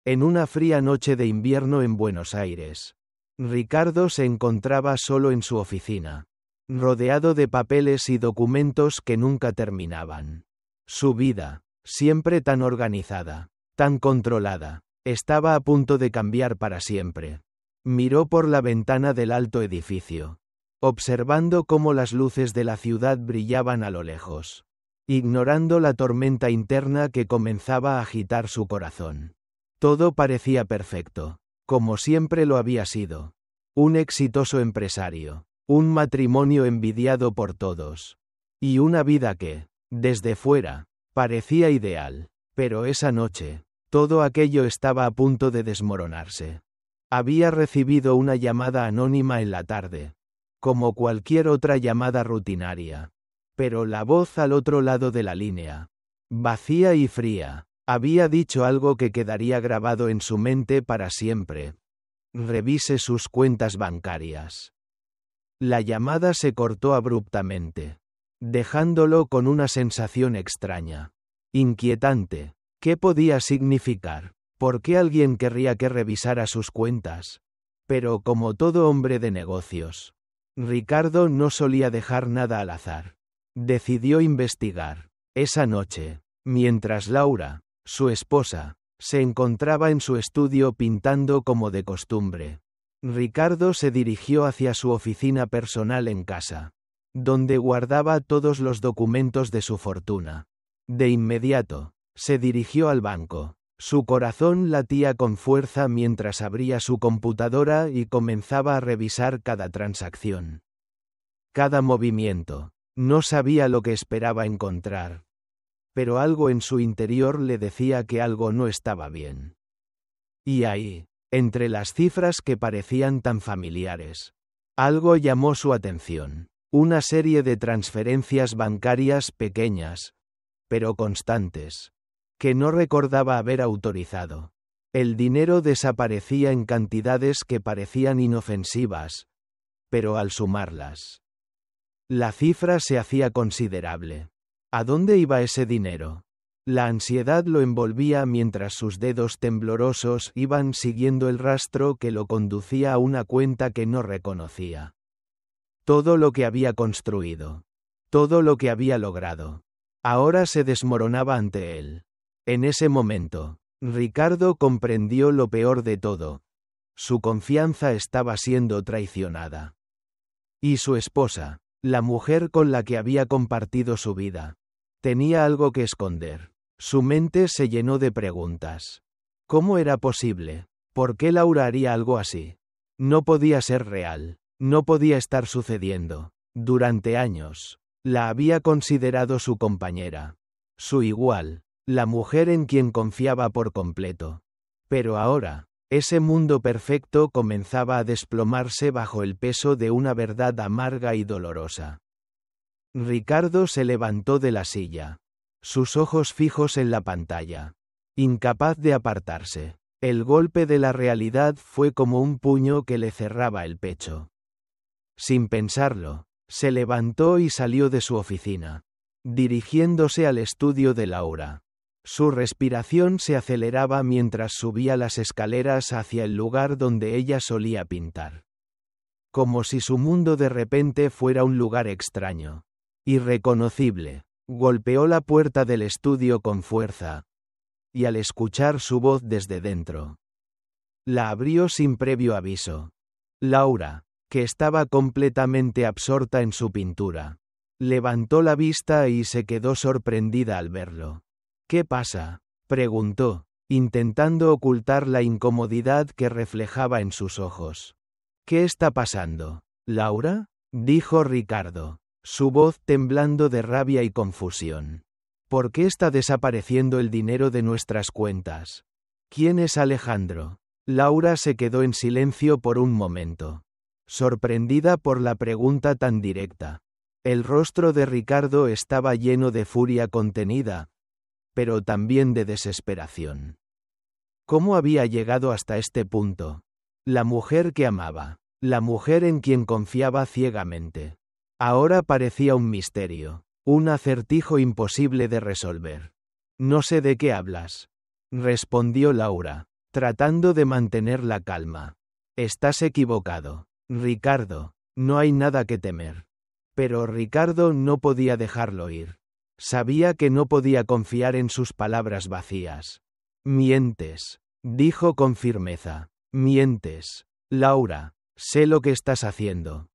En una fría noche de invierno en Buenos Aires, Ricardo se encontraba solo en su oficina, rodeado de papeles y documentos que nunca terminaban. Su vida, siempre tan organizada, tan controlada, estaba a punto de cambiar para siempre. Miró por la ventana del alto edificio, observando cómo las luces de la ciudad brillaban a lo lejos, ignorando la tormenta interna que comenzaba a agitar su corazón. Todo parecía perfecto, como siempre lo había sido. Un exitoso empresario, un matrimonio envidiado por todos, y una vida que, desde fuera, parecía ideal. Pero esa noche, todo aquello estaba a punto de desmoronarse. Había recibido una llamada anónima en la tarde, como cualquier otra llamada rutinaria. Pero la voz al otro lado de la línea, vacía y fría, había dicho algo que quedaría grabado en su mente para siempre. Revise sus cuentas bancarias. La llamada se cortó abruptamente, dejándolo con una sensación extraña, inquietante. ¿Qué podía significar? ¿Por qué alguien querría que revisara sus cuentas? Pero como todo hombre de negocios, Ricardo no solía dejar nada al azar. Decidió investigar. Esa noche, mientras Laura, su esposa, se encontraba en su estudio pintando como de costumbre, Ricardo se dirigió hacia su oficina personal en casa, donde guardaba todos los documentos de su fortuna. De inmediato, se dirigió al banco. Su corazón latía con fuerza mientras abría su computadora y comenzaba a revisar cada transacción. Cada movimiento. No sabía lo que esperaba encontrar, pero algo en su interior le decía que algo no estaba bien. Y ahí, entre las cifras que parecían tan familiares, algo llamó su atención. Una serie de transferencias bancarias pequeñas, pero constantes, que no recordaba haber autorizado. El dinero desaparecía en cantidades que parecían inofensivas, pero al sumarlas, la cifra se hacía considerable. ¿A dónde iba ese dinero? La ansiedad lo envolvía mientras sus dedos temblorosos iban siguiendo el rastro que lo conducía a una cuenta que no reconocía. Todo lo que había construido, todo lo que había logrado, ahora se desmoronaba ante él. En ese momento, Ricardo comprendió lo peor de todo. Su confianza estaba siendo traicionada. Y su esposa, la mujer con la que había compartido su vida, tenía algo que esconder. Su mente se llenó de preguntas. ¿Cómo era posible? ¿Por qué Laura haría algo así? No podía ser real. No podía estar sucediendo. Durante años, la había considerado su compañera, su igual, la mujer en quien confiaba por completo. Pero ahora, ese mundo perfecto comenzaba a desplomarse bajo el peso de una verdad amarga y dolorosa. Ricardo se levantó de la silla, sus ojos fijos en la pantalla, incapaz de apartarse. El golpe de la realidad fue como un puño que le cerraba el pecho. Sin pensarlo, se levantó y salió de su oficina, dirigiéndose al estudio de Laura. Su respiración se aceleraba mientras subía las escaleras hacia el lugar donde ella solía pintar. Como si su mundo de repente fuera un lugar extraño, irreconocible. Golpeó la puerta del estudio con fuerza, y al escuchar su voz desde dentro, la abrió sin previo aviso. Laura, que estaba completamente absorta en su pintura, levantó la vista y se quedó sorprendida al verlo. ¿Qué pasa?, preguntó, intentando ocultar la incomodidad que reflejaba en sus ojos. ¿Qué está pasando, Laura?, dijo Ricardo, su voz temblando de rabia y confusión. ¿Por qué está desapareciendo el dinero de nuestras cuentas? ¿Quién es Alejandro? Laura se quedó en silencio por un momento, sorprendida por la pregunta tan directa. El rostro de Ricardo estaba lleno de furia contenida, pero también de desesperación. ¿Cómo había llegado hasta este punto? La mujer que amaba, la mujer en quien confiaba ciegamente, ahora parecía un misterio, un acertijo imposible de resolver. No sé de qué hablas, respondió Laura, tratando de mantener la calma. Estás equivocado, Ricardo, no hay nada que temer. Pero Ricardo no podía dejarlo ir. Sabía que no podía confiar en sus palabras vacías. Mientes, dijo con firmeza. Mientes, Laura, sé lo que estás haciendo.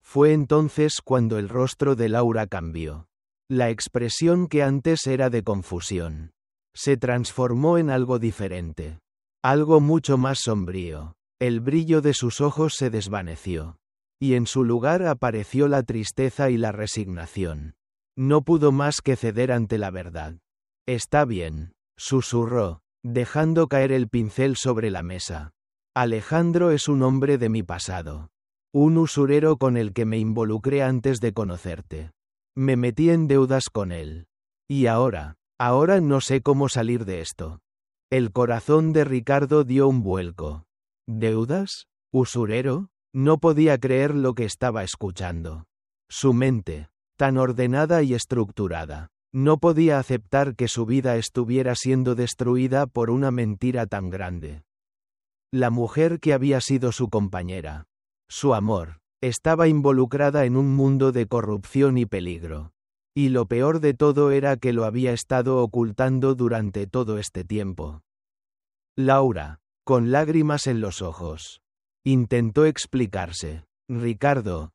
Fue entonces cuando el rostro de Laura cambió. La expresión que antes era de confusión se transformó en algo diferente. Algo mucho más sombrío. El brillo de sus ojos se desvaneció. Y en su lugar apareció la tristeza y la resignación. No pudo más que ceder ante la verdad. Está bien, susurró, dejando caer el pincel sobre la mesa. Alejandro es un hombre de mi pasado. Un usurero con el que me involucré antes de conocerte. Me metí en deudas con él. Y ahora no sé cómo salir de esto. El corazón de Ricardo dio un vuelco. ¿Deudas? ¿Usurero? No podía creer lo que estaba escuchando. Su mente, tan ordenada y estructurada, no podía aceptar que su vida estuviera siendo destruida por una mentira tan grande. La mujer que había sido su compañera, su amor, estaba involucrada en un mundo de corrupción y peligro. Y lo peor de todo era que lo había estado ocultando durante todo este tiempo. Laura, con lágrimas en los ojos, intentó explicarse. Ricardo,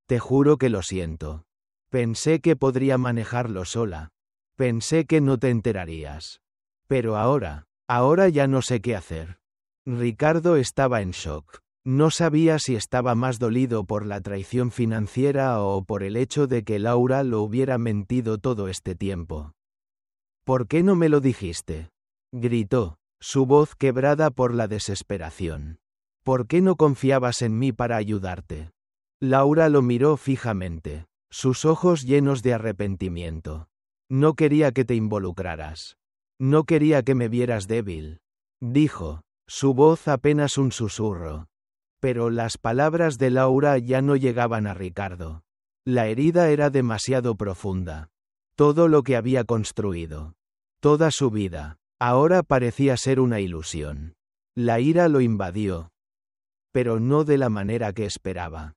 te juro que lo siento. Pensé que podría manejarlo sola. Pensé que no te enterarías. Pero ahora ya no sé qué hacer. Ricardo estaba en shock. No sabía si estaba más dolido por la traición financiera o por el hecho de que Laura lo hubiera mentido todo este tiempo. ¿Por qué no me lo dijiste?, gritó, su voz quebrada por la desesperación. ¿Por qué no confiabas en mí para ayudarte? Laura lo miró fijamente, sus ojos llenos de arrepentimiento. No quería que te involucraras. No quería que me vieras débil, dijo, su voz apenas un susurro. Pero las palabras de Laura ya no llegaban a Ricardo. La herida era demasiado profunda. Todo lo que había construido, toda su vida, ahora parecía ser una ilusión. La ira lo invadió. Pero no de la manera que esperaba.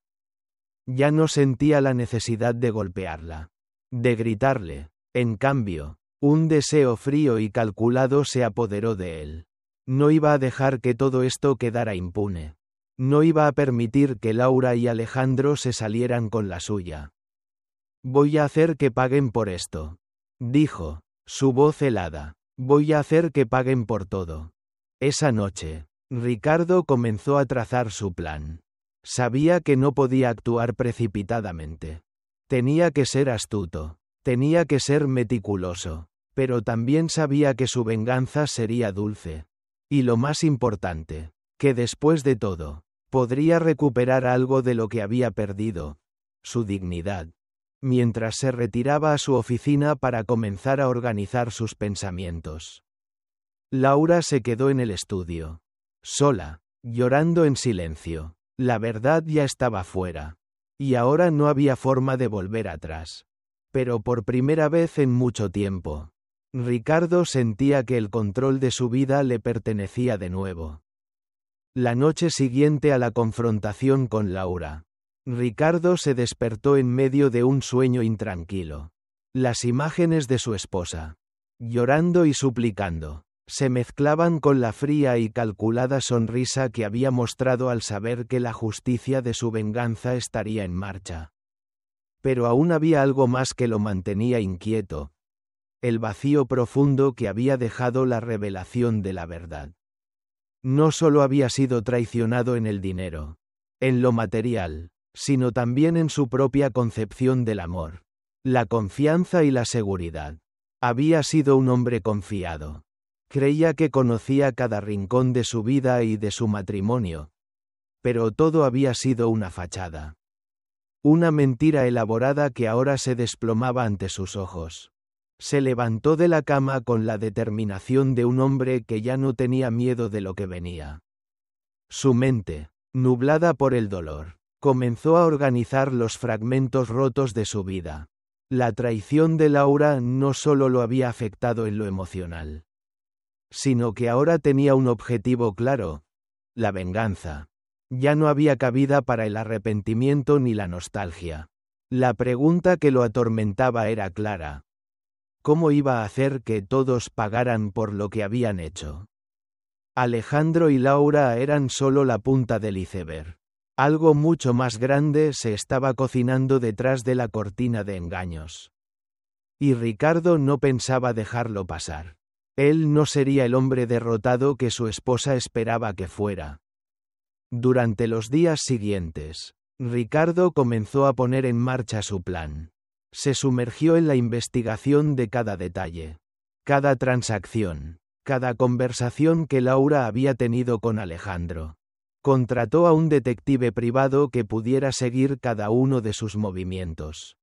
Ya no sentía la necesidad de golpearla, de gritarle. En cambio, un deseo frío y calculado se apoderó de él. No iba a dejar que todo esto quedara impune. No iba a permitir que Laura y Alejandro se salieran con la suya. Voy a hacer que paguen por esto, dijo, su voz helada. Voy a hacer que paguen por todo. Esa noche, Ricardo comenzó a trazar su plan. Sabía que no podía actuar precipitadamente. Tenía que ser astuto, tenía que ser meticuloso, pero también sabía que su venganza sería dulce. Y lo más importante, que después de todo, podría recuperar algo de lo que había perdido, su dignidad. Mientras se retiraba a su oficina para comenzar a organizar sus pensamientos. Laura se quedó en el estudio, sola, llorando en silencio. La verdad ya estaba fuera. Y ahora no había forma de volver atrás. Pero por primera vez en mucho tiempo, Ricardo sentía que el control de su vida le pertenecía de nuevo. La noche siguiente a la confrontación con Laura, Ricardo se despertó en medio de un sueño intranquilo. Las imágenes de su esposa, llorando y suplicando, se mezclaban con la fría y calculada sonrisa que había mostrado al saber que la justicia de su venganza estaría en marcha. Pero aún había algo más que lo mantenía inquieto. El vacío profundo que había dejado la revelación de la verdad. No solo había sido traicionado en el dinero, en lo material, sino también en su propia concepción del amor, la confianza y la seguridad. Había sido un hombre confiado. Creía que conocía cada rincón de su vida y de su matrimonio. Pero todo había sido una fachada. Una mentira elaborada que ahora se desplomaba ante sus ojos. Se levantó de la cama con la determinación de un hombre que ya no tenía miedo de lo que venía. Su mente, nublada por el dolor, comenzó a organizar los fragmentos rotos de su vida. La traición de Laura no solo lo había afectado en lo emocional. sino que ahora tenía un objetivo claro: la venganza. Ya no había cabida para el arrepentimiento ni la nostalgia. La pregunta que lo atormentaba era clara: ¿cómo iba a hacer que todos pagaran por lo que habían hecho? Alejandro y Laura eran solo la punta del iceberg. Algo mucho más grande se estaba cocinando detrás de la cortina de engaños. Y Ricardo no pensaba dejarlo pasar. Él no sería el hombre derrotado que su esposa esperaba que fuera. Durante los días siguientes, Ricardo comenzó a poner en marcha su plan. Se sumergió en la investigación de cada detalle, cada transacción, cada conversación que Laura había tenido con Alejandro. Contrató a un detective privado que pudiera seguir cada uno de sus movimientos,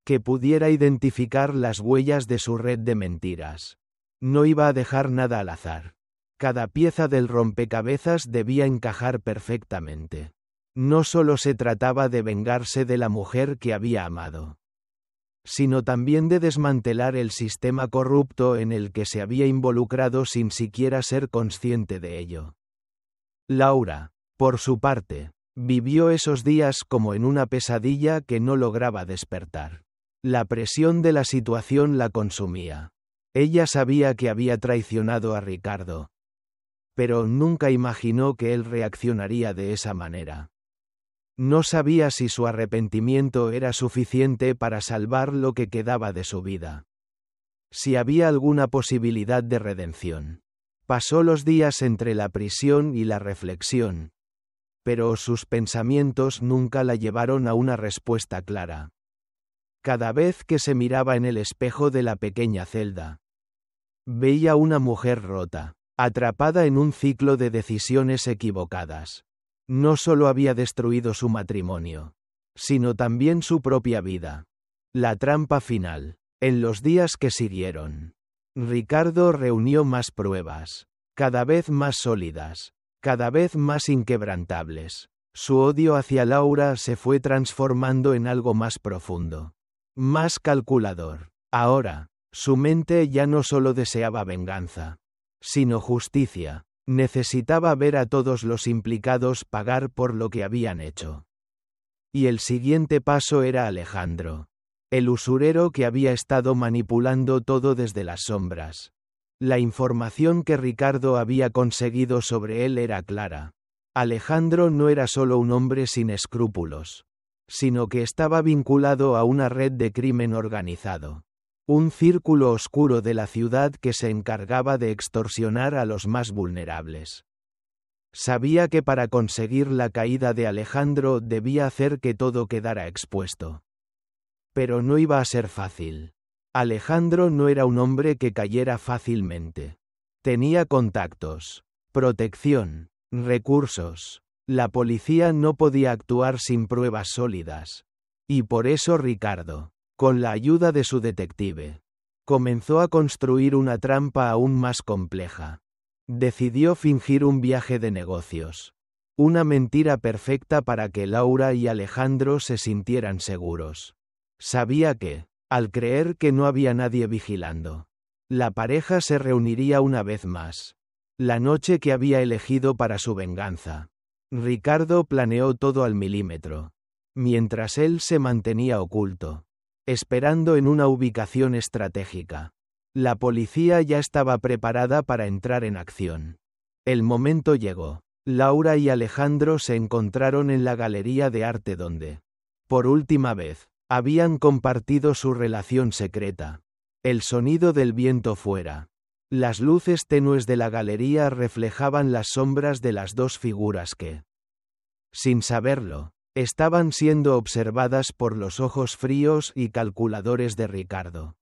que pudiera identificar las huellas de su red de mentiras. No iba a dejar nada al azar. Cada pieza del rompecabezas debía encajar perfectamente. No solo se trataba de vengarse de la mujer que había amado, sino también de desmantelar el sistema corrupto en el que se había involucrado sin siquiera ser consciente de ello. Laura, por su parte, vivió esos días como en una pesadilla que no lograba despertar. La presión de la situación la consumía. Ella sabía que había traicionado a Ricardo, pero nunca imaginó que él reaccionaría de esa manera. No sabía si su arrepentimiento era suficiente para salvar lo que quedaba de su vida. Si había alguna posibilidad de redención. Pasó los días entre la prisión y la reflexión, pero sus pensamientos nunca la llevaron a una respuesta clara. Cada vez que se miraba en el espejo de la pequeña celda, veía una mujer rota, atrapada en un ciclo de decisiones equivocadas. No solo había destruido su matrimonio, sino también su propia vida. La trampa final. En los días que siguieron, Ricardo reunió más pruebas, cada vez más sólidas, cada vez más inquebrantables. Su odio hacia Laura se fue transformando en algo más profundo, más calculador. Ahora, su mente ya no solo deseaba venganza, sino justicia. Necesitaba ver a todos los implicados pagar por lo que habían hecho. Y el siguiente paso era Alejandro, el usurero que había estado manipulando todo desde las sombras. La información que Ricardo había conseguido sobre él era clara. Alejandro no era solo un hombre sin escrúpulos, sino que estaba vinculado a una red de crimen organizado. Un círculo oscuro de la ciudad que se encargaba de extorsionar a los más vulnerables. Sabía que para conseguir la caída de Alejandro debía hacer que todo quedara expuesto. Pero no iba a ser fácil. Alejandro no era un hombre que cayera fácilmente. Tenía contactos, protección, recursos. La policía no podía actuar sin pruebas sólidas. Y por eso Ricardo, con la ayuda de su detective, comenzó a construir una trampa aún más compleja. Decidió fingir un viaje de negocios. Una mentira perfecta para que Laura y Alejandro se sintieran seguros. Sabía que, al creer que no había nadie vigilando, la pareja se reuniría una vez más. La noche que había elegido para su venganza. Ricardo planeó todo al milímetro, mientras él se mantenía oculto, esperando en una ubicación estratégica. La policía ya estaba preparada para entrar en acción. El momento llegó. Laura y Alejandro se encontraron en la galería de arte donde, por última vez, habían compartido su relación secreta. El sonido del viento fuera. Las luces tenues de la galería reflejaban las sombras de las dos figuras que, sin saberlo, estaban siendo observadas por los ojos fríos y calculadores de Ricardo.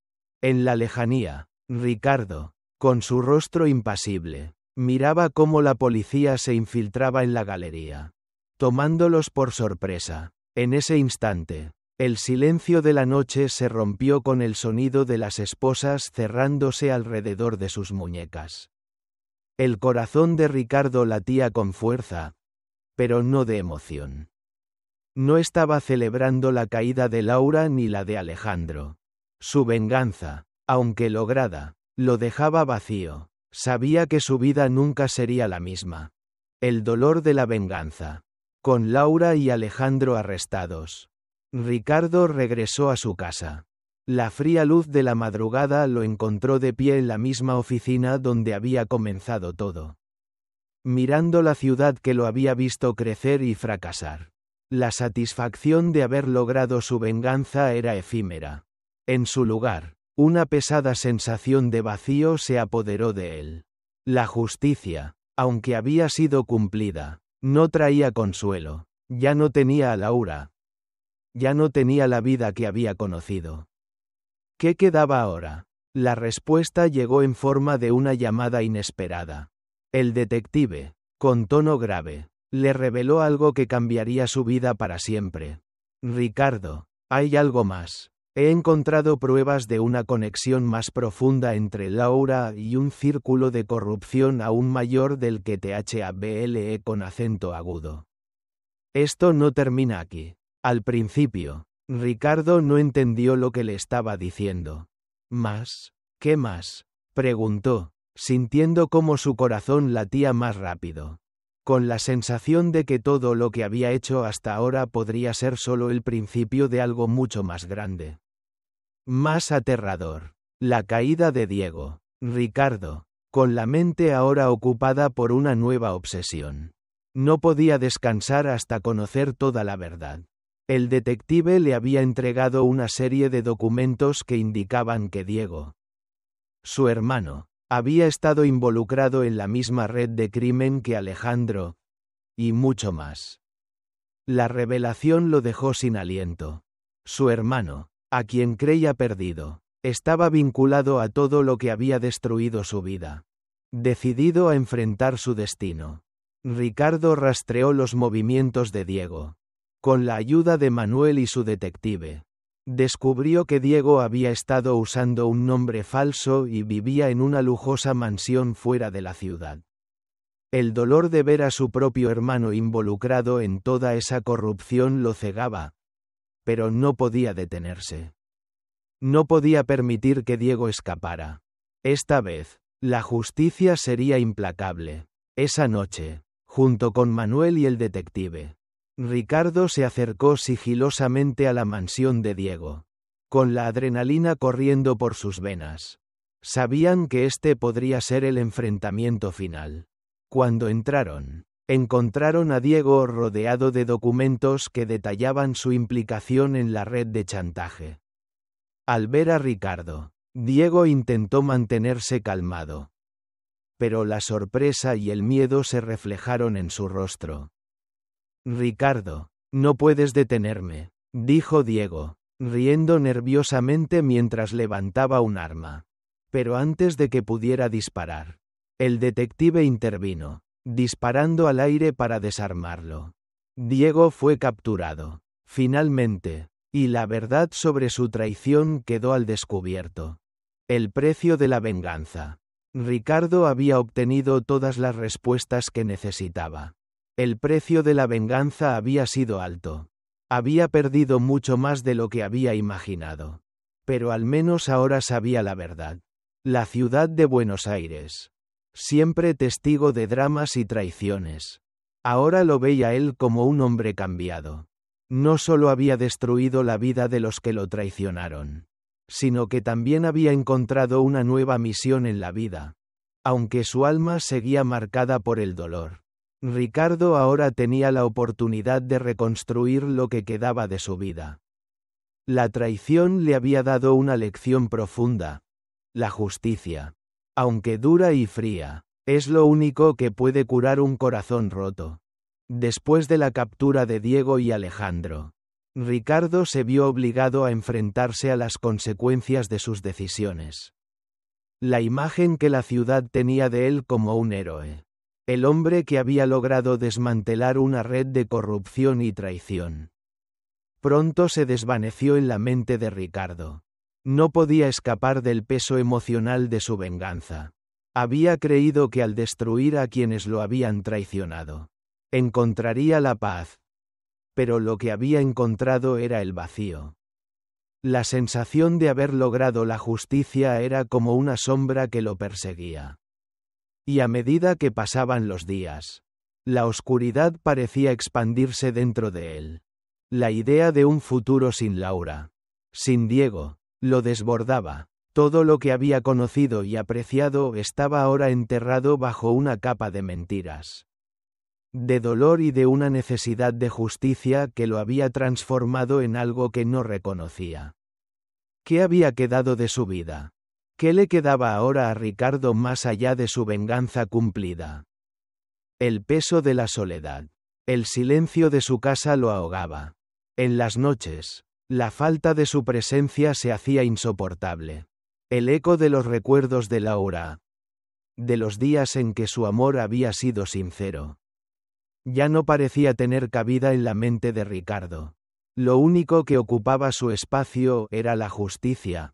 En la lejanía, Ricardo, con su rostro impasible, miraba cómo la policía se infiltraba en la galería, tomándolos por sorpresa. En ese instante, el silencio de la noche se rompió con el sonido de las esposas cerrándose alrededor de sus muñecas. El corazón de Ricardo latía con fuerza, pero no de emoción. No estaba celebrando la caída de Laura ni la de Alejandro. Su venganza, aunque lograda, lo dejaba vacío. Sabía que su vida nunca sería la misma. El dolor de la venganza. Con Laura y Alejandro arrestados. Ricardo regresó a su casa. La fría luz de la madrugada lo encontró de pie en la misma oficina donde había comenzado todo. Mirando la ciudad que lo había visto crecer y fracasar. La satisfacción de haber logrado su venganza era efímera. En su lugar, una pesada sensación de vacío se apoderó de él. La justicia, aunque había sido cumplida, no traía consuelo. Ya no tenía a Laura. Ya no tenía la vida que había conocido. ¿Qué quedaba ahora? La respuesta llegó en forma de una llamada inesperada. El detective, con tono grave, le reveló algo que cambiaría su vida para siempre. Ricardo, hay algo más. He encontrado pruebas de una conexión más profunda entre Laura y un círculo de corrupción aún mayor del que THABLE con acento agudo. Esto no termina aquí. Al principio, Ricardo no entendió lo que le estaba diciendo. ¿Más? ¿Qué más?, preguntó, sintiendo cómo su corazón latía más rápido. Con la sensación de que todo lo que había hecho hasta ahora podría ser solo el principio de algo mucho más grande. Más aterrador. La caída de Diego. Ricardo, con la mente ahora ocupada por una nueva obsesión. No podía descansar hasta conocer toda la verdad. El detective le había entregado una serie de documentos que indicaban que Diego, su hermano, había estado involucrado en la misma red de crimen que Alejandro, y mucho más. La revelación lo dejó sin aliento. Su hermano, a quien creía perdido, estaba vinculado a todo lo que había destruido su vida. Decidido a enfrentar su destino, Ricardo rastreó los movimientos de Diego. Con la ayuda de Manuel y su detective, descubrió que Diego había estado usando un nombre falso y vivía en una lujosa mansión fuera de la ciudad. El dolor de ver a su propio hermano involucrado en toda esa corrupción lo cegaba, pero no podía detenerse. No podía permitir que Diego escapara. Esta vez, la justicia sería implacable. Esa noche, junto con Manuel y el detective, Ricardo se acercó sigilosamente a la mansión de Diego. Con la adrenalina corriendo por sus venas. Sabían que este podría ser el enfrentamiento final. Cuando encontraron a Diego rodeado de documentos que detallaban su implicación en la red de chantaje. Al ver a Ricardo, Diego intentó mantenerse calmado. Pero la sorpresa y el miedo se reflejaron en su rostro. Ricardo, no puedes detenerme, dijo Diego, riendo nerviosamente mientras levantaba un arma. Pero antes de que pudiera disparar, el detective intervino, disparando al aire para desarmarlo. Diego fue capturado, finalmente, y la verdad sobre su traición quedó al descubierto. El precio de la venganza. Ricardo había obtenido todas las respuestas que necesitaba. El precio de la venganza había sido alto. Había perdido mucho más de lo que había imaginado. Pero al menos ahora sabía la verdad. La ciudad de Buenos Aires. Siempre testigo de dramas y traiciones. Ahora lo veía él como un hombre cambiado. No solo había destruido la vida de los que lo traicionaron, sino que también había encontrado una nueva misión en la vida. Aunque su alma seguía marcada por el dolor, Ricardo ahora tenía la oportunidad de reconstruir lo que quedaba de su vida. La traición le había dado una lección profunda. La justicia, aunque dura y fría, es lo único que puede curar un corazón roto. Después de la captura de Diego y Alejandro, Ricardo se vio obligado a enfrentarse a las consecuencias de sus decisiones. La imagen que la ciudad tenía de él como un héroe. El hombre que había logrado desmantelar una red de corrupción y traición. Pronto se desvaneció en la mente de Ricardo. No podía escapar del peso emocional de su venganza. Había creído que al destruir a quienes lo habían traicionado, encontraría la paz. Pero lo que había encontrado era el vacío. La sensación de haber logrado la justicia era como una sombra que lo perseguía. Y a medida que pasaban los días, la oscuridad parecía expandirse dentro de él. La idea de un futuro sin Laura, sin Diego, lo desbordaba. Todo lo que había conocido y apreciado estaba ahora enterrado bajo una capa de mentiras, de dolor y de una necesidad de justicia que lo había transformado en algo que no reconocía. ¿Qué había quedado de su vida? ¿Qué le quedaba ahora a Ricardo más allá de su venganza cumplida? El peso de la soledad. El silencio de su casa lo ahogaba. En las noches, la falta de su presencia se hacía insoportable. El eco de los recuerdos de Laura, de los días en que su amor había sido sincero, ya no parecía tener cabida en la mente de Ricardo. Lo único que ocupaba su espacio era la justicia.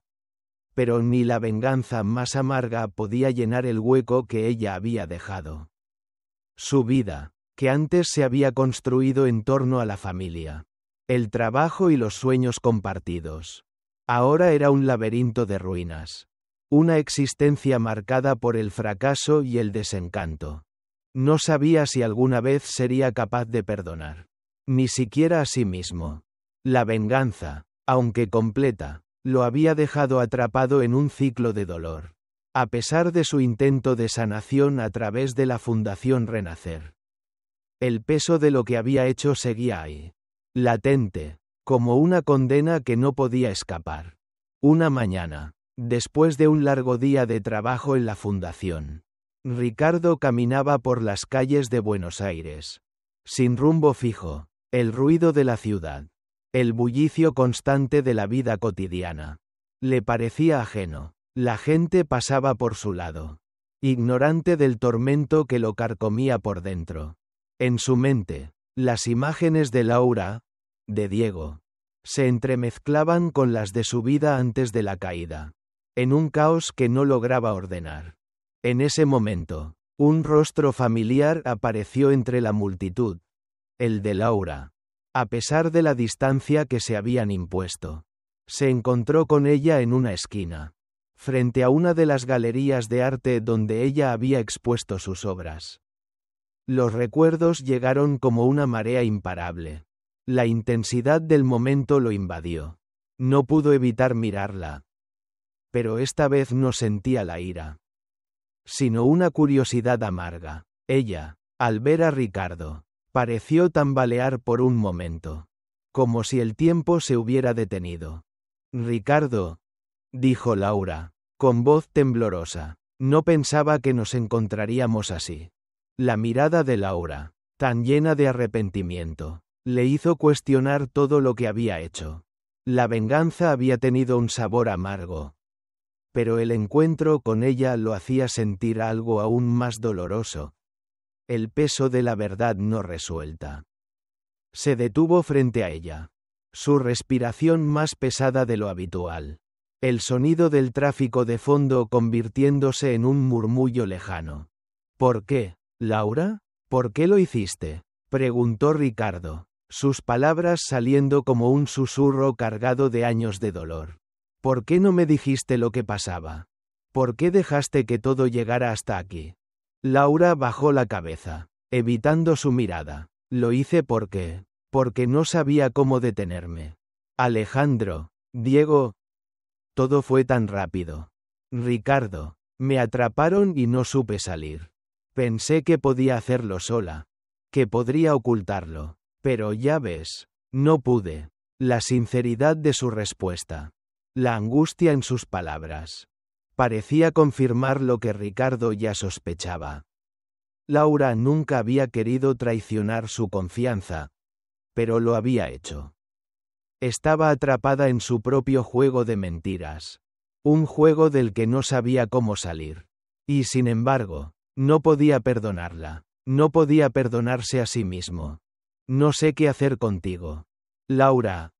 Pero ni la venganza más amarga podía llenar el hueco que ella había dejado. Su vida, que antes se había construido en torno a la familia, el trabajo y los sueños compartidos, ahora era un laberinto de ruinas. Una existencia marcada por el fracaso y el desencanto. No sabía si alguna vez sería capaz de perdonar. Ni siquiera a sí mismo. La venganza, aunque completa, lo había dejado atrapado en un ciclo de dolor. A pesar de su intento de sanación a través de la Fundación Renacer. El peso de lo que había hecho seguía ahí. Latente, como una condena que no podía escapar. Una mañana, después de un largo día de trabajo en la fundación, Ricardo caminaba por las calles de Buenos Aires. Sin rumbo fijo, el ruido de la ciudad, el bullicio constante de la vida cotidiana, le parecía ajeno. La gente pasaba por su lado, ignorante del tormento que lo carcomía por dentro. En su mente, las imágenes de Laura, de Diego, se entremezclaban con las de su vida antes de la caída, en un caos que no lograba ordenar. En ese momento, un rostro familiar apareció entre la multitud, el de Laura. A pesar de la distancia que se habían impuesto, se encontró con ella en una esquina, frente a una de las galerías de arte donde ella había expuesto sus obras. Los recuerdos llegaron como una marea imparable. La intensidad del momento lo invadió. No pudo evitar mirarla. Pero esta vez no sentía la ira, sino una curiosidad amarga. Ella, al ver a Ricardo, pareció tambalear por un momento, como si el tiempo se hubiera detenido. «Ricardo», dijo Laura, con voz temblorosa, «no pensaba que nos encontraríamos así». La mirada de Laura, tan llena de arrepentimiento, le hizo cuestionar todo lo que había hecho. La venganza había tenido un sabor amargo, pero el encuentro con ella lo hacía sentir algo aún más doloroso. El peso de la verdad no resuelta. Se detuvo frente a ella. Su respiración más pesada de lo habitual. El sonido del tráfico de fondo convirtiéndose en un murmullo lejano. ¿Por qué, Laura? ¿Por qué lo hiciste?, preguntó Ricardo, sus palabras saliendo como un susurro cargado de años de dolor. ¿Por qué no me dijiste lo que pasaba? ¿Por qué dejaste que todo llegara hasta aquí? Laura bajó la cabeza, evitando su mirada. Lo hice porque no sabía cómo detenerme. Alejandro, Diego. Todo fue tan rápido. Ricardo, me atraparon y no supe salir. Pensé que podía hacerlo sola, que podría ocultarlo, pero ya ves, no pude. La sinceridad de su respuesta, la angustia en sus palabras, parecía confirmar lo que Ricardo ya sospechaba. Laura nunca había querido traicionar su confianza, pero lo había hecho. Estaba atrapada en su propio juego de mentiras, un juego del que no sabía cómo salir. Y sin embargo, no podía perdonarla, no podía perdonarse a sí mismo. No sé qué hacer contigo, Laura,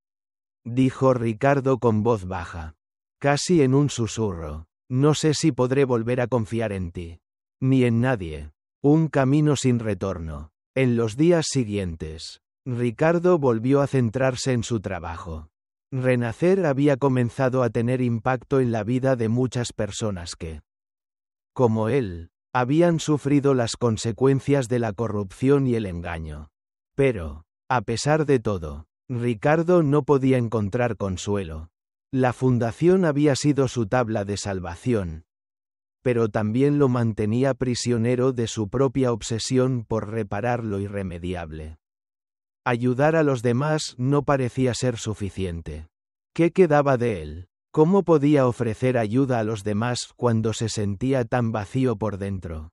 dijo Ricardo con voz baja, casi en un susurro. No sé si podré volver a confiar en ti, ni en nadie. Un camino sin retorno. En los días siguientes, Ricardo volvió a centrarse en su trabajo. Renacer había comenzado a tener impacto en la vida de muchas personas que, como él, Habían sufrido las consecuencias de la corrupción y el engaño. Pero, a pesar de todo, Ricardo no podía encontrar consuelo. La fundación había sido su tabla de salvación, pero también lo mantenía prisionero de su propia obsesión por reparar lo irremediable. Ayudar a los demás no parecía ser suficiente. ¿Qué quedaba de él? ¿Cómo podía ofrecer ayuda a los demás cuando se sentía tan vacío por dentro?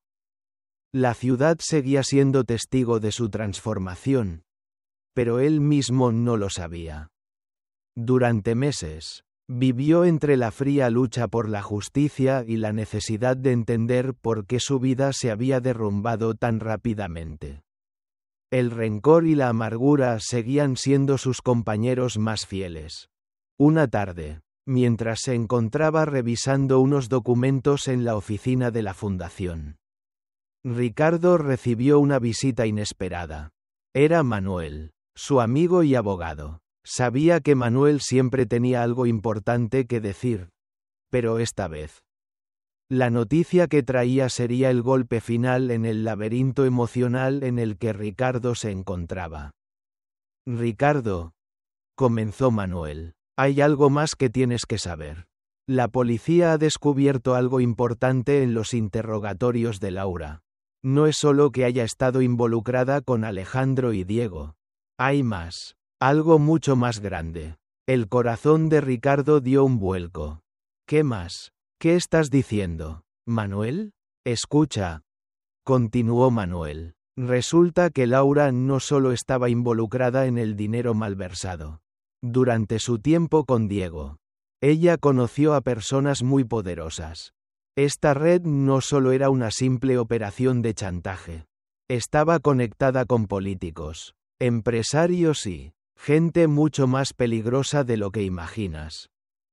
La ciudad seguía siendo testigo de su transformación, pero él mismo no lo sabía. Durante meses, vivió entre la fría lucha por la justicia y la necesidad de entender por qué su vida se había derrumbado tan rápidamente. El rencor y la amargura seguían siendo sus compañeros más fieles. Una tarde, mientras se encontraba revisando unos documentos en la oficina de la fundación, Ricardo recibió una visita inesperada. Era Manuel, su amigo y abogado. Sabía que Manuel siempre tenía algo importante que decir, pero esta vez, la noticia que traía sería el golpe final en el laberinto emocional en el que Ricardo se encontraba. Ricardo, comenzó Manuel, hay algo más que tienes que saber. La policía ha descubierto algo importante en los interrogatorios de Laura. No es solo que haya estado involucrada con Alejandro y Diego. Hay más. Algo mucho más grande. El corazón de Ricardo dio un vuelco. ¿Qué más? ¿Qué estás diciendo, Manuel? Escucha, continuó Manuel. Resulta que Laura no solo estaba involucrada en el dinero malversado. Durante su tiempo con Diego, ella conoció a personas muy poderosas. Esta red no solo era una simple operación de chantaje. Estaba conectada con políticos, empresarios y gente mucho más peligrosa de lo que imaginas.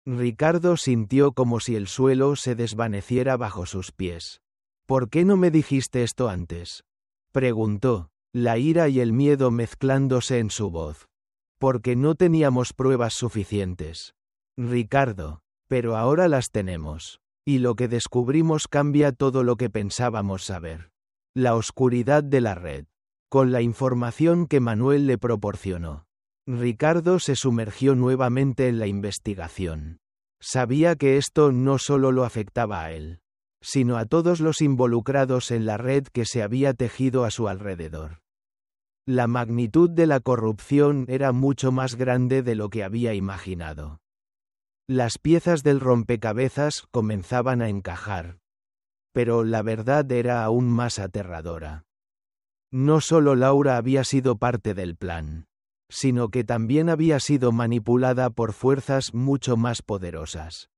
Ricardo sintió como si el suelo se desvaneciera bajo sus pies. ¿Por qué no me dijiste esto antes?, preguntó, la ira y el miedo mezclándose en su voz. Porque no teníamos pruebas suficientes, Ricardo, pero ahora las tenemos. Y lo que descubrimos cambia todo lo que pensábamos saber. La oscuridad de la red. Con la información que Manuel le proporcionó, Ricardo se sumergió nuevamente en la investigación. Sabía que esto no solo lo afectaba a él, sino a todos los involucrados en la red que se había tejido a su alrededor. La magnitud de la corrupción era mucho más grande de lo que había imaginado. Las piezas del rompecabezas comenzaban a encajar, pero la verdad era aún más aterradora. No solo Laura había sido parte del plan, sino que también había sido manipulada por fuerzas mucho más poderosas.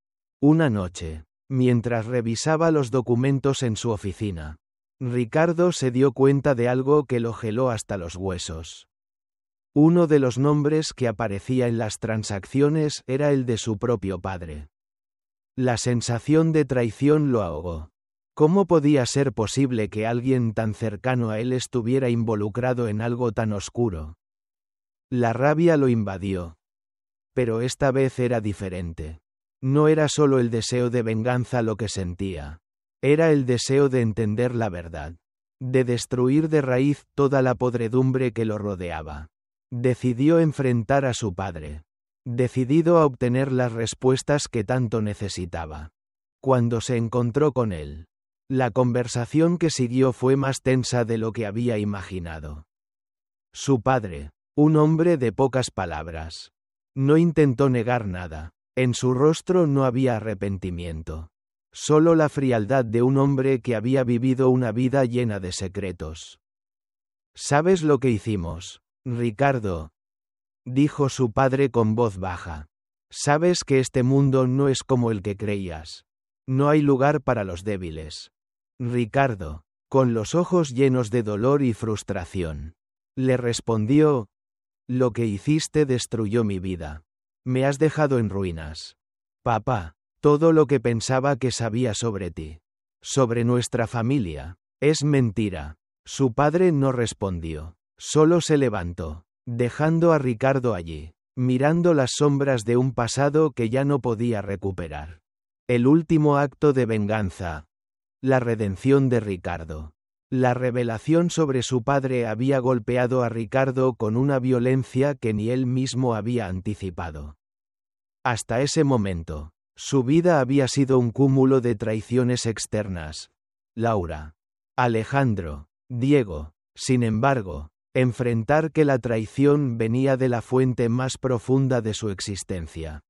Una noche, mientras revisaba los documentos en su oficina, Ricardo se dio cuenta de algo que lo geló hasta los huesos. Uno de los nombres que aparecía en las transacciones era el de su propio padre. La sensación de traición lo ahogó. ¿Cómo podía ser posible que alguien tan cercano a él estuviera involucrado en algo tan oscuro? La rabia lo invadió. Pero esta vez era diferente. No era solo el deseo de venganza lo que sentía. Era el deseo de entender la verdad. De destruir de raíz toda la podredumbre que lo rodeaba. Decidió enfrentar a su padre. Decidido a obtener las respuestas que tanto necesitaba. Cuando se encontró con él, la conversación que siguió fue más tensa de lo que había imaginado. Su padre, un hombre de pocas palabras, no intentó negar nada. En su rostro no había arrepentimiento. Solo la frialdad de un hombre que había vivido una vida llena de secretos. ¿Sabes lo que hicimos, Ricardo?, dijo su padre con voz baja. Sabes que este mundo no es como el que creías. No hay lugar para los débiles. Ricardo, con los ojos llenos de dolor y frustración, le respondió: lo que hiciste destruyó mi vida. Me has dejado en ruinas. Papá, todo lo que pensaba que sabía sobre ti, sobre nuestra familia, es mentira. Su padre no respondió. Solo se levantó, dejando a Ricardo allí, mirando las sombras de un pasado que ya no podía recuperar. El último acto de venganza. La redención de Ricardo. La revelación sobre su padre había golpeado a Ricardo con una violencia que ni él mismo había anticipado. Hasta ese momento, su vida había sido un cúmulo de traiciones externas. Laura, Alejandro, Diego. Sin embargo, enfrentar que la traición venía de la fuente más profunda de su existencia,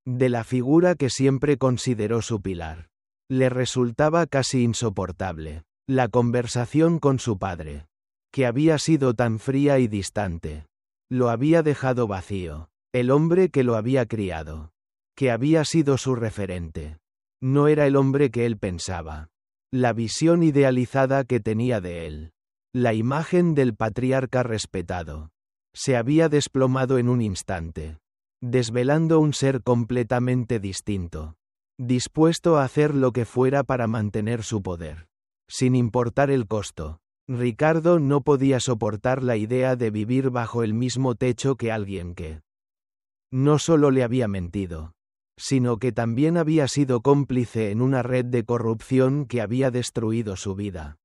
de la figura que siempre consideró su pilar, le resultaba casi insoportable. La conversación con su padre, que había sido tan fría y distante, lo había dejado vacío. El hombre que lo había criado, que había sido su referente, no era el hombre que él pensaba. La visión idealizada que tenía de él, la imagen del patriarca respetado, se había desplomado en un instante, desvelando un ser completamente distinto, dispuesto a hacer lo que fuera para mantener su poder, sin importar el costo. Ricardo no podía soportar la idea de vivir bajo el mismo techo que alguien que no solo le había mentido, sino que también había sido cómplice en una red de corrupción que había destruido su vida.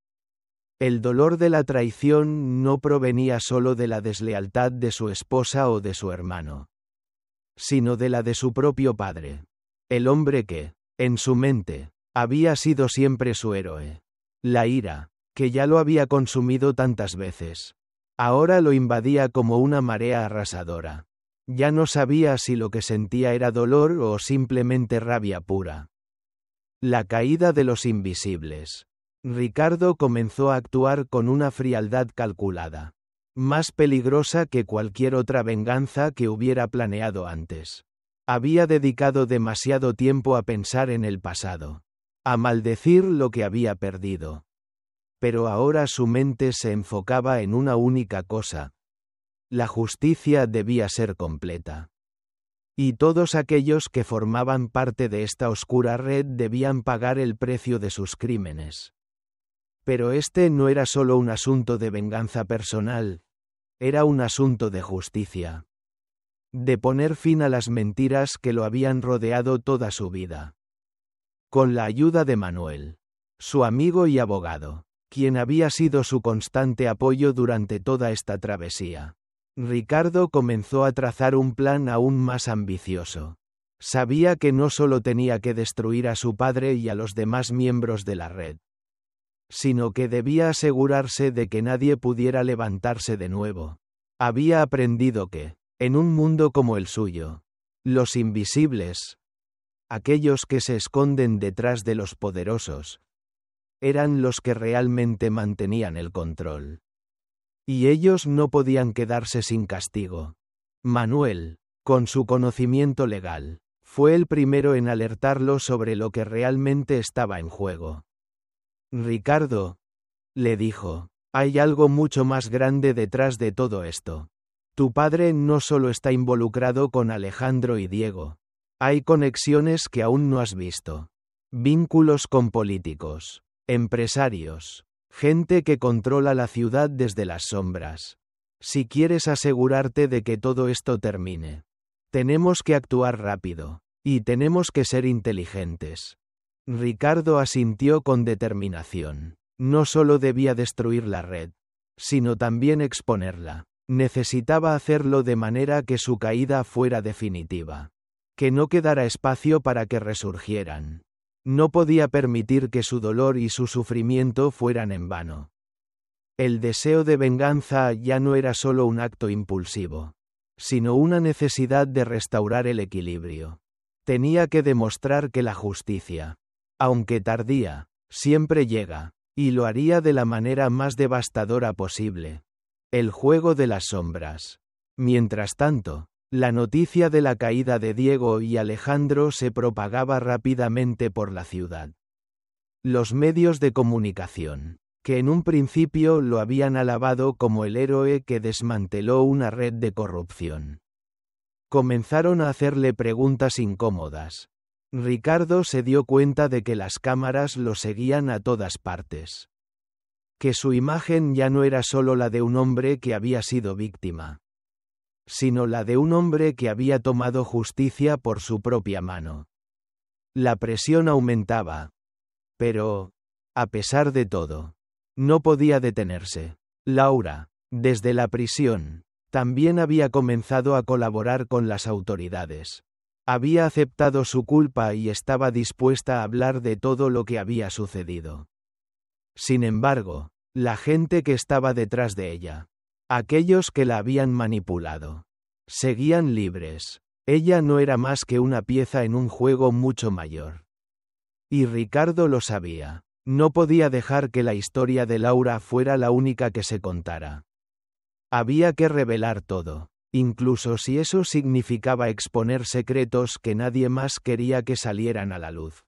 El dolor de la traición no provenía solo de la deslealtad de su esposa o de su hermano, sino de la de su propio padre, el hombre que, en su mente, había sido siempre su héroe. La ira, que ya lo había consumido tantas veces, ahora lo invadía como una marea arrasadora. Ya no sabía si lo que sentía era dolor o simplemente rabia pura. La caída de los invisibles. Ricardo comenzó a actuar con una frialdad calculada, más peligrosa que cualquier otra venganza que hubiera planeado antes. Había dedicado demasiado tiempo a pensar en el pasado, a maldecir lo que había perdido. Pero ahora su mente se enfocaba en una única cosa. La justicia debía ser completa. Y todos aquellos que formaban parte de esta oscura red debían pagar el precio de sus crímenes. Pero este no era solo un asunto de venganza personal, era un asunto de justicia. De poner fin a las mentiras que lo habían rodeado toda su vida. Con la ayuda de Manuel, su amigo y abogado, quien había sido su constante apoyo durante toda esta travesía, Ricardo comenzó a trazar un plan aún más ambicioso. Sabía que no solo tenía que destruir a su padre y a los demás miembros de la red, sino que debía asegurarse de que nadie pudiera levantarse de nuevo. Había aprendido que, en un mundo como el suyo, los invisibles, aquellos que se esconden detrás de los poderosos, eran los que realmente mantenían el control. Y ellos no podían quedarse sin castigo. Manuel, con su conocimiento legal, fue el primero en alertarlo sobre lo que realmente estaba en juego. Ricardo, le dijo, hay algo mucho más grande detrás de todo esto. Tu padre no solo está involucrado con Alejandro y Diego. Hay conexiones que aún no has visto. Vínculos con políticos, empresarios, gente que controla la ciudad desde las sombras. Si quieres asegurarte de que todo esto termine, tenemos que actuar rápido, y tenemos que ser inteligentes. Ricardo asintió con determinación. No solo debía destruir la red, sino también exponerla. Necesitaba hacerlo de manera que su caída fuera definitiva. Que no quedara espacio para que resurgieran. No podía permitir que su dolor y su sufrimiento fueran en vano. El deseo de venganza ya no era solo un acto impulsivo, sino una necesidad de restaurar el equilibrio. Tenía que demostrar que la justicia, aunque tardía, siempre llega, y lo haría de la manera más devastadora posible. El juego de las sombras. Mientras tanto, la noticia de la caída de Diego y Alejandro se propagaba rápidamente por la ciudad. Los medios de comunicación, que en un principio lo habían alabado como el héroe que desmanteló una red de corrupción, comenzaron a hacerle preguntas incómodas. Ricardo se dio cuenta de que las cámaras lo seguían a todas partes. Que su imagen ya no era solo la de un hombre que había sido víctima, sino la de un hombre que había tomado justicia por su propia mano. La presión aumentaba. Pero, A pesar de todo, no podía detenerse. Laura, desde la prisión, también había comenzado a colaborar con las autoridades. Había aceptado su culpa y estaba dispuesta a hablar de todo lo que había sucedido. Sin embargo, la gente que estaba detrás de ella, aquellos que la habían manipulado, seguían libres. Ella no era más que una pieza en un juego mucho mayor. Y Ricardo lo sabía. No podía dejar que la historia de Laura fuera la única que se contara. Había que revelar todo, incluso si eso significaba exponer secretos que nadie más quería que salieran a la luz.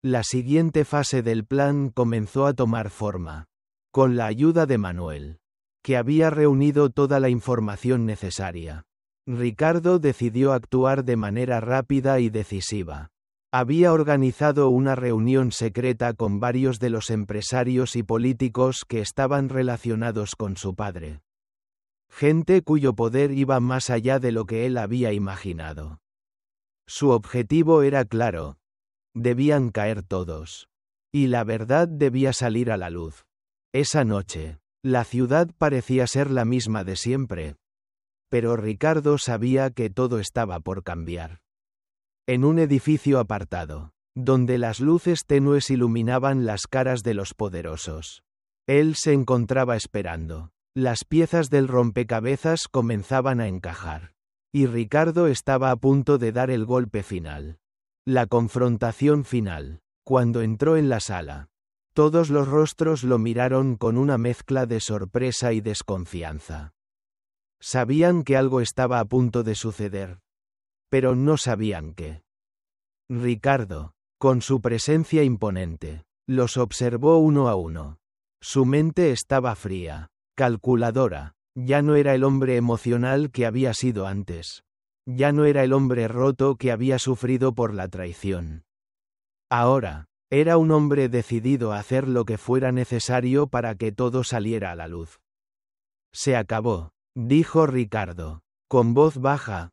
La siguiente fase del plan comenzó a tomar forma, con la ayuda de Manuel, que había reunido toda la información necesaria. Ricardo decidió actuar de manera rápida y decisiva. Había organizado una reunión secreta con varios de los empresarios y políticos que estaban relacionados con su padre. Gente cuyo poder iba más allá de lo que él había imaginado. Su objetivo era claro. Debían caer todos. Y la verdad debía salir a la luz. Esa noche, la ciudad parecía ser la misma de siempre. Pero Ricardo sabía que todo estaba por cambiar. En un edificio apartado, donde las luces tenues iluminaban las caras de los poderosos, él se encontraba esperando. Las piezas del rompecabezas comenzaban a encajar. Y Ricardo estaba a punto de dar el golpe final. La confrontación final. Cuando entró en la sala, todos los rostros lo miraron con una mezcla de sorpresa y desconfianza. Sabían que algo estaba a punto de suceder, pero no sabían qué. Ricardo, con su presencia imponente, los observó uno a uno. Su mente estaba fría, calculadora. Ya no era el hombre emocional que había sido antes. Ya no era el hombre roto que había sufrido por la traición. Ahora, era un hombre decidido a hacer lo que fuera necesario para que todo saliera a la luz. Se acabó, dijo Ricardo, con voz baja,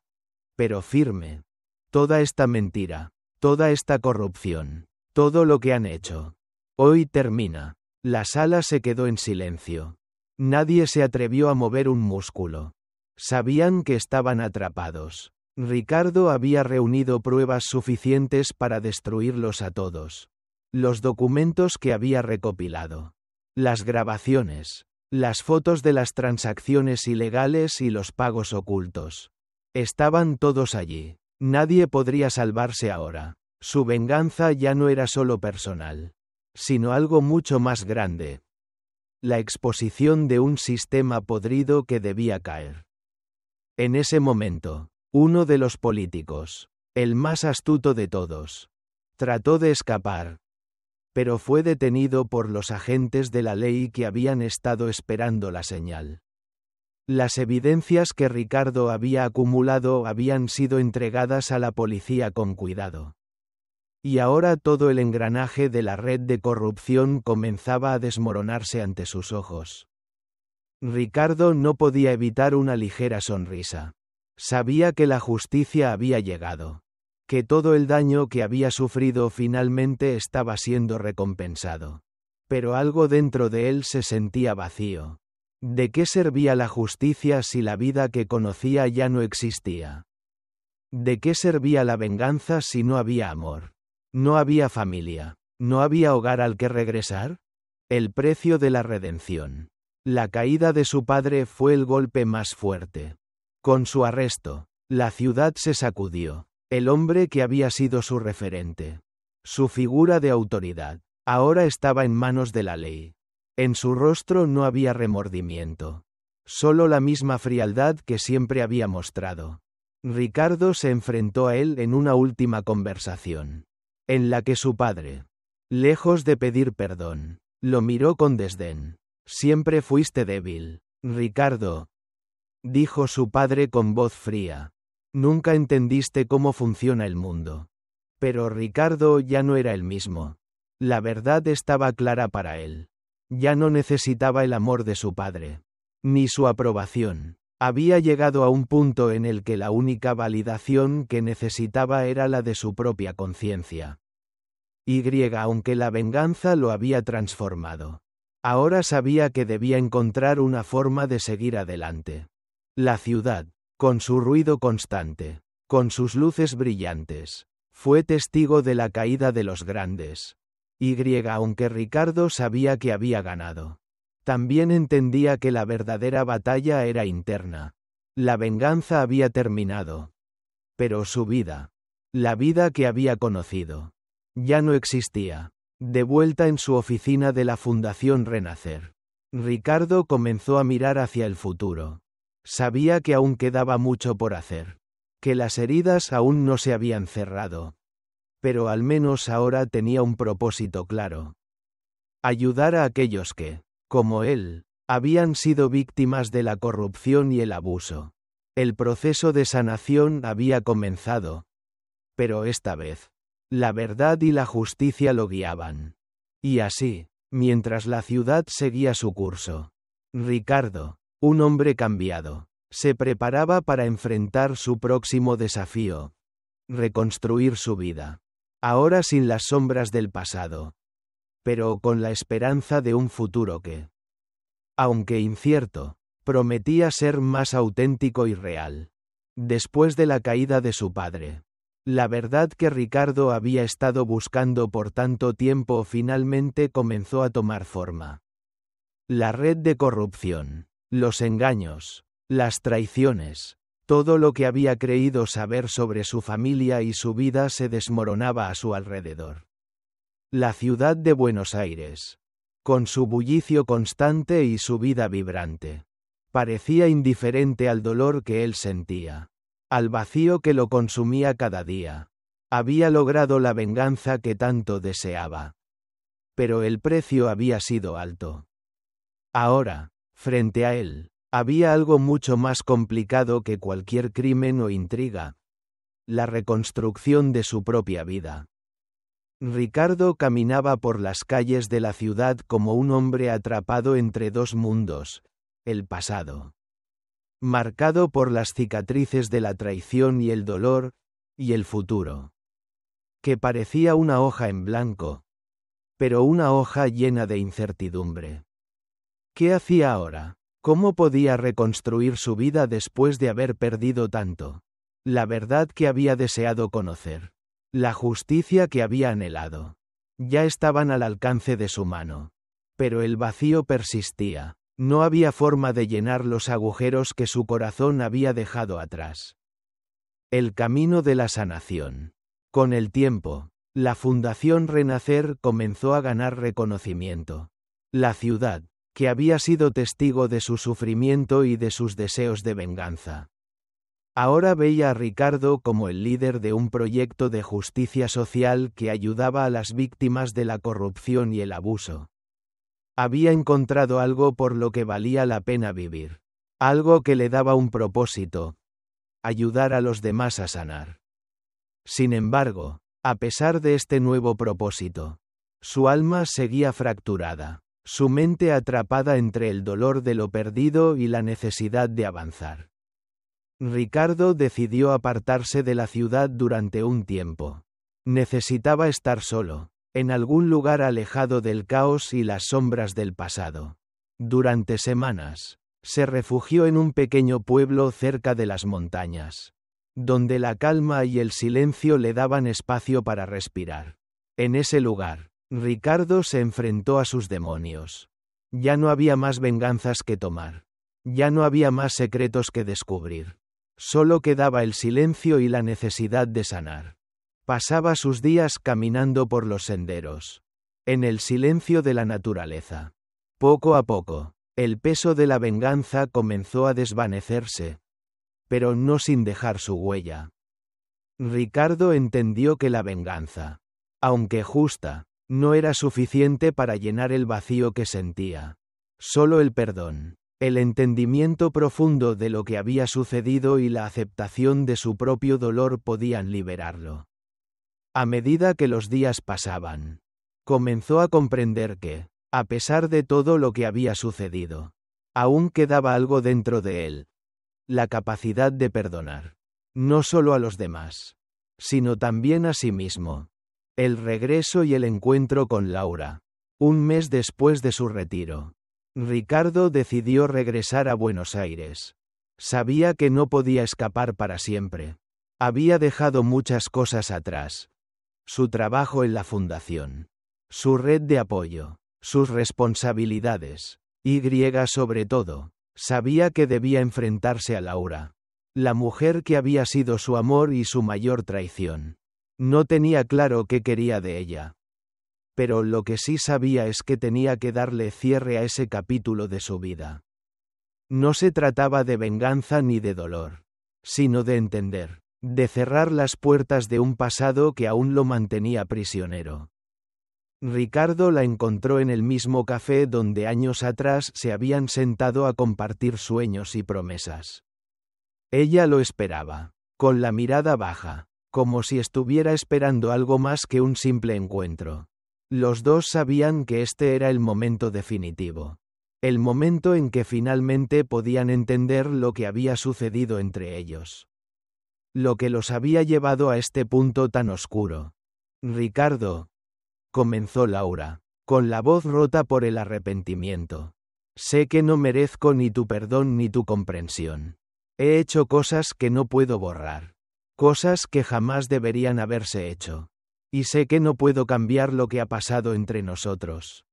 pero firme. Toda esta mentira, toda esta corrupción, todo lo que han hecho. Hoy termina. La sala se quedó en silencio. Nadie se atrevió a mover un músculo. Sabían que estaban atrapados. Ricardo había reunido pruebas suficientes para destruirlos a todos. Los documentos que había recopilado. Las grabaciones. Las fotos de las transacciones ilegales y los pagos ocultos. Estaban todos allí. Nadie podría salvarse ahora. Su venganza ya no era solo personal, sino algo mucho más grande. La exposición de un sistema podrido que debía caer. En ese momento, uno de los políticos, el más astuto de todos, trató de escapar, pero fue detenido por los agentes de la ley que habían estado esperando la señal. Las evidencias que Ricardo había acumulado habían sido entregadas a la policía con cuidado. Y ahora todo el engranaje de la red de corrupción comenzaba a desmoronarse ante sus ojos. Ricardo no podía evitar una ligera sonrisa. Sabía que la justicia había llegado. Que todo el daño que había sufrido finalmente estaba siendo recompensado. Pero algo dentro de él se sentía vacío. ¿De qué servía la justicia si la vida que conocía ya no existía? ¿De qué servía la venganza si no había amor? No había familia. ¿No había hogar al que regresar? El precio de la redención. La caída de su padre fue el golpe más fuerte. Con su arresto, la ciudad se sacudió. El hombre que había sido su referente, su figura de autoridad, ahora estaba en manos de la ley. En su rostro no había remordimiento. Solo la misma frialdad que siempre había mostrado. Ricardo se enfrentó a él en una última conversación, en la que su padre, lejos de pedir perdón, lo miró con desdén. Siempre fuiste débil, Ricardo, dijo su padre con voz fría. Nunca entendiste cómo funciona el mundo. Pero Ricardo ya no era el mismo. La verdad estaba clara para él. Ya no necesitaba el amor de su padre, ni su aprobación. Había llegado a un punto en el que la única validación que necesitaba era la de su propia conciencia. aunque la venganza lo había transformado. Ahora sabía que debía encontrar una forma de seguir adelante. La ciudad, con su ruido constante, con sus luces brillantes, fue testigo de la caída de los grandes. Aunque Ricardo sabía que había ganado, también entendía que la verdadera batalla era interna. La venganza había terminado. Pero su vida, la vida que había conocido, ya no existía. De vuelta en su oficina de la Fundación Renacer, Ricardo comenzó a mirar hacia el futuro. Sabía que aún quedaba mucho por hacer, que las heridas aún no se habían cerrado. Pero al menos ahora tenía un propósito claro. Ayudar a aquellos que, como él, habían sido víctimas de la corrupción y el abuso. El proceso de sanación había comenzado. Pero esta vez, la verdad y la justicia lo guiaban. Y así, mientras la ciudad seguía su curso, Ricardo, un hombre cambiado, se preparaba para enfrentar su próximo desafío. Reconstruir su vida. Ahora sin las sombras del pasado. Pero con la esperanza de un futuro que, aunque incierto, prometía ser más auténtico y real. Después de la caída de su padre, la verdad que Ricardo había estado buscando por tanto tiempo finalmente comenzó a tomar forma. La red de corrupción, los engaños, las traiciones, todo lo que había creído saber sobre su familia y su vida se desmoronaba a su alrededor. La ciudad de Buenos Aires, con su bullicio constante y su vida vibrante, parecía indiferente al dolor que él sentía, al vacío que lo consumía cada día. Había logrado la venganza que tanto deseaba. Pero el precio había sido alto. Ahora, frente a él, había algo mucho más complicado que cualquier crimen o intriga: la reconstrucción de su propia vida. Ricardo caminaba por las calles de la ciudad como un hombre atrapado entre dos mundos: el pasado, marcado por las cicatrices de la traición y el dolor, y el futuro, que parecía una hoja en blanco, pero una hoja llena de incertidumbre. ¿Qué hacía ahora? ¿Cómo podía reconstruir su vida después de haber perdido tanto? La verdad que había deseado conocer, la justicia que había anhelado, ya estaban al alcance de su mano. Pero el vacío persistía. No había forma de llenar los agujeros que su corazón había dejado atrás. El camino de la sanación. Con el tiempo, la Fundación Renacer comenzó a ganar reconocimiento. La ciudad, que había sido testigo de su sufrimiento y de sus deseos de venganza, ahora veía a Ricardo como el líder de un proyecto de justicia social que ayudaba a las víctimas de la corrupción y el abuso. Había encontrado algo por lo que valía la pena vivir. Algo que le daba un propósito: ayudar a los demás a sanar. Sin embargo, a pesar de este nuevo propósito, su alma seguía fracturada, su mente atrapada entre el dolor de lo perdido y la necesidad de avanzar. Ricardo decidió apartarse de la ciudad durante un tiempo. Necesitaba estar solo, en algún lugar alejado del caos y las sombras del pasado. Durante semanas, se refugió en un pequeño pueblo cerca de las montañas, donde la calma y el silencio le daban espacio para respirar. En ese lugar, Ricardo se enfrentó a sus demonios. Ya no había más venganzas que tomar. Ya no había más secretos que descubrir. Solo quedaba el silencio y la necesidad de sanar. Pasaba sus días caminando por los senderos, en el silencio de la naturaleza. Poco a poco, el peso de la venganza comenzó a desvanecerse, pero no sin dejar su huella. Ricardo entendió que la venganza, aunque justa, no era suficiente para llenar el vacío que sentía. Solo el perdón, el entendimiento profundo de lo que había sucedido y la aceptación de su propio dolor podían liberarlo. A medida que los días pasaban, comenzó a comprender que, a pesar de todo lo que había sucedido, aún quedaba algo dentro de él: la capacidad de perdonar, no solo a los demás, sino también a sí mismo. El regreso y el encuentro con Laura. Un mes después de su retiro, Ricardo decidió regresar a Buenos Aires. Sabía que no podía escapar para siempre. Había dejado muchas cosas atrás. Su trabajo en la fundación. Su red de apoyo. Sus responsabilidades. Y sobre todo, sabía que debía enfrentarse a Laura. La mujer que había sido su amor y su mayor traición. No tenía claro qué quería de ella. Pero lo que sí sabía es que tenía que darle cierre a ese capítulo de su vida. No se trataba de venganza ni de dolor, sino de entender, de cerrar las puertas de un pasado que aún lo mantenía prisionero. Ricardo la encontró en el mismo café donde años atrás se habían sentado a compartir sueños y promesas. Ella lo esperaba, con la mirada baja, como si estuviera esperando algo más que un simple encuentro. Los dos sabían que este era el momento definitivo. El momento en que finalmente podían entender lo que había sucedido entre ellos. Lo que los había llevado a este punto tan oscuro. Ricardo, comenzó Laura, con la voz rota por el arrepentimiento. Sé que no merezco ni tu perdón ni tu comprensión. He hecho cosas que no puedo borrar. Cosas que jamás deberían haberse hecho. Y sé que no puedo cambiar lo que ha pasado entre nosotros.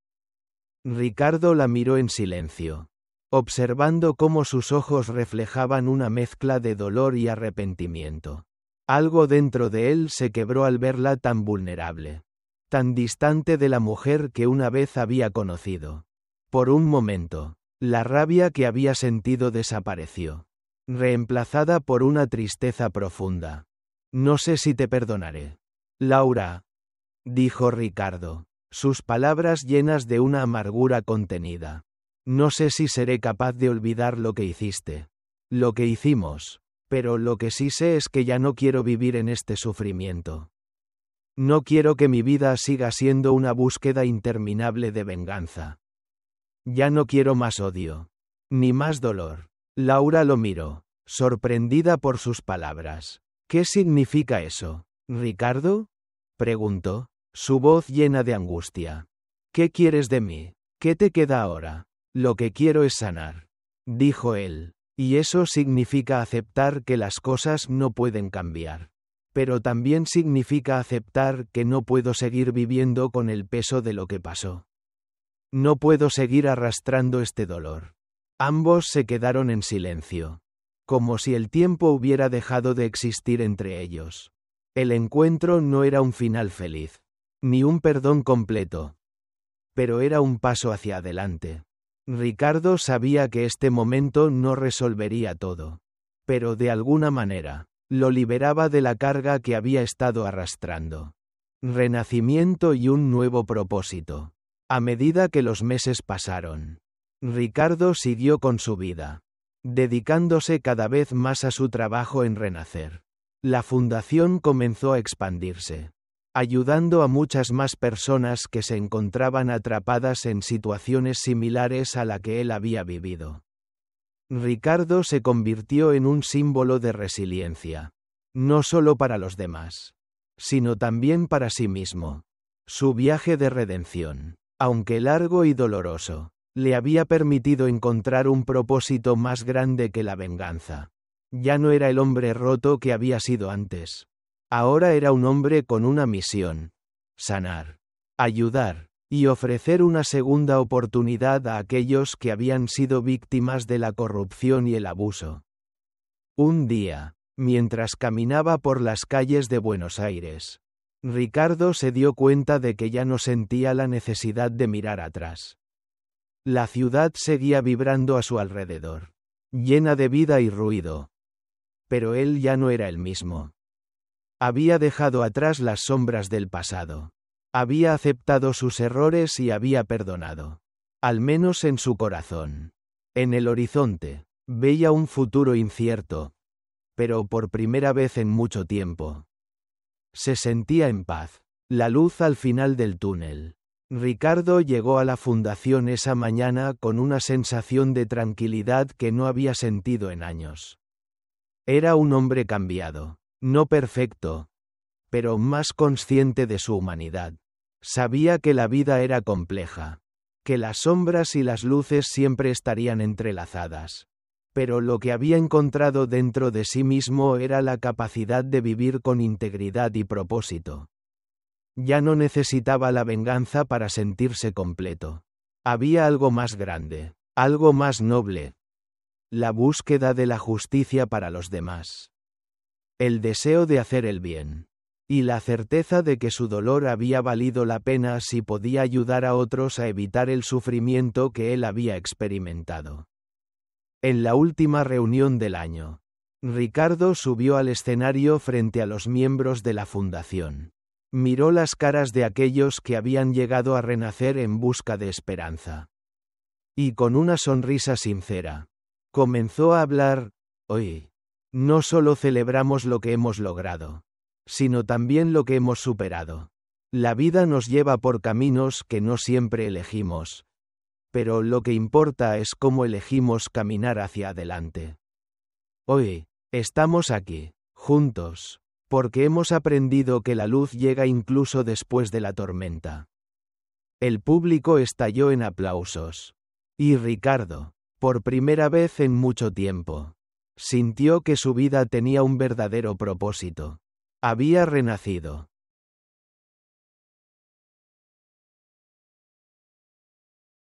Ricardo la miró en silencio, observando cómo sus ojos reflejaban una mezcla de dolor y arrepentimiento. Algo dentro de él se quebró al verla tan vulnerable, tan distante de la mujer que una vez había conocido. Por un momento, la rabia que había sentido desapareció, reemplazada por una tristeza profunda. No sé si te perdonaré, Laura, dijo Ricardo. Sus palabras llenas de una amargura contenida. No sé si seré capaz de olvidar lo que hiciste. Lo que hicimos. Pero lo que sí sé es que ya no quiero vivir en este sufrimiento. No quiero que mi vida siga siendo una búsqueda interminable de venganza. Ya no quiero más odio. Ni más dolor. Laura lo miró, sorprendida por sus palabras. ¿Qué significa eso, Ricardo? Preguntó. Su voz llena de angustia. ¿Qué quieres de mí? ¿Qué te queda ahora? Lo que quiero es sanar, dijo él, y eso significa aceptar que las cosas no pueden cambiar. Pero también significa aceptar que no puedo seguir viviendo con el peso de lo que pasó. No puedo seguir arrastrando este dolor. Ambos se quedaron en silencio, como si el tiempo hubiera dejado de existir entre ellos. El encuentro no era un final feliz. Ni un perdón completo. Pero era un paso hacia adelante. Ricardo sabía que este momento no resolvería todo. Pero de alguna manera, lo liberaba de la carga que había estado arrastrando. Renacimiento y un nuevo propósito. A medida que los meses pasaron, Ricardo siguió con su vida, dedicándose cada vez más a su trabajo en renacer. La fundación comenzó a expandirse, ayudando a muchas más personas que se encontraban atrapadas en situaciones similares a la que él había vivido. Ricardo se convirtió en un símbolo de resiliencia, no solo para los demás, sino también para sí mismo. Su viaje de redención, aunque largo y doloroso, le había permitido encontrar un propósito más grande que la venganza. Ya no era el hombre roto que había sido antes. Ahora era un hombre con una misión: sanar, ayudar, y ofrecer una segunda oportunidad a aquellos que habían sido víctimas de la corrupción y el abuso. Un día, mientras caminaba por las calles de Buenos Aires, Ricardo se dio cuenta de que ya no sentía la necesidad de mirar atrás. La ciudad seguía vibrando a su alrededor, llena de vida y ruido. Pero él ya no era el mismo. Había dejado atrás las sombras del pasado. Había aceptado sus errores y había perdonado. Al menos en su corazón. En el horizonte, veía un futuro incierto. Pero por primera vez en mucho tiempo. Se sentía en paz. La luz al final del túnel. Ricardo llegó a la fundación esa mañana con una sensación de tranquilidad que no había sentido en años. Era un hombre cambiado. No perfecto, pero más consciente de su humanidad. Sabía que la vida era compleja, que las sombras y las luces siempre estarían entrelazadas. Pero lo que había encontrado dentro de sí mismo era la capacidad de vivir con integridad y propósito. Ya no necesitaba la venganza para sentirse completo. Había algo más grande, algo más noble. La búsqueda de la justicia para los demás. El deseo de hacer el bien. Y la certeza de que su dolor había valido la pena si podía ayudar a otros a evitar el sufrimiento que él había experimentado. En la última reunión del año, Ricardo subió al escenario frente a los miembros de la fundación. Miró las caras de aquellos que habían llegado a renacer en busca de esperanza. Y con una sonrisa sincera, comenzó a hablar: hoy, no solo celebramos lo que hemos logrado, sino también lo que hemos superado. La vida nos lleva por caminos que no siempre elegimos, pero lo que importa es cómo elegimos caminar hacia adelante. Hoy, estamos aquí, juntos, porque hemos aprendido que la luz llega incluso después de la tormenta. El público estalló en aplausos. Y Ricardo, por primera vez en mucho tiempo, sintió que su vida tenía un verdadero propósito. Había renacido.